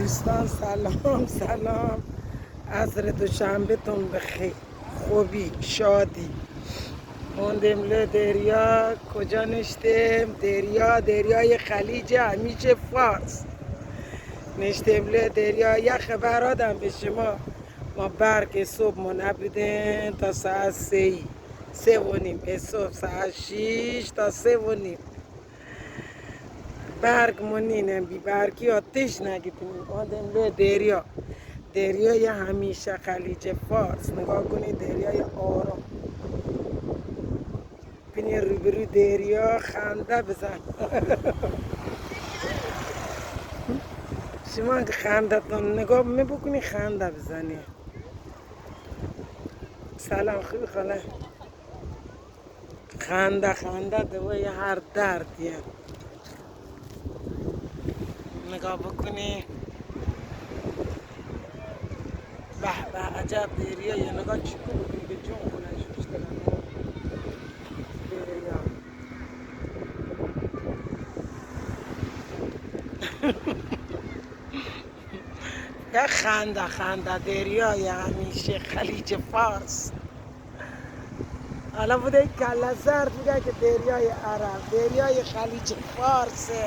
دوستان سلام. عصر دوشنبه تون بخیر. خوبی شادی موندیم له دریا. کجا نشتیم؟ دریای خلیج همیشه فارس نشتیم له دریا. یخ برادم به شما ما برق صبح ما نبودیم تا ساعت 3:30 صبح، ساعت 6 تا 3:30 برق منینم بی برقی آتش نگیتیم. آدم له دریای همیشه خلیج فارس. نگاه کنید دریای آرام، بینی روبرو دریا خنده بزن. شما که خنده تون نگاه بکنی خنده بزنی. سلام خوبی خاله؟ خنده دوای هر دردیه. نگاه بکنی به به عجب دریا. یا نگاه چی بکنی به جون خونش بیشترن دریا. یا خنده دریای همیشه خلیج فارس. حالا بوده کله سر میگه که دریای عرب، دریای خلیج فارسه.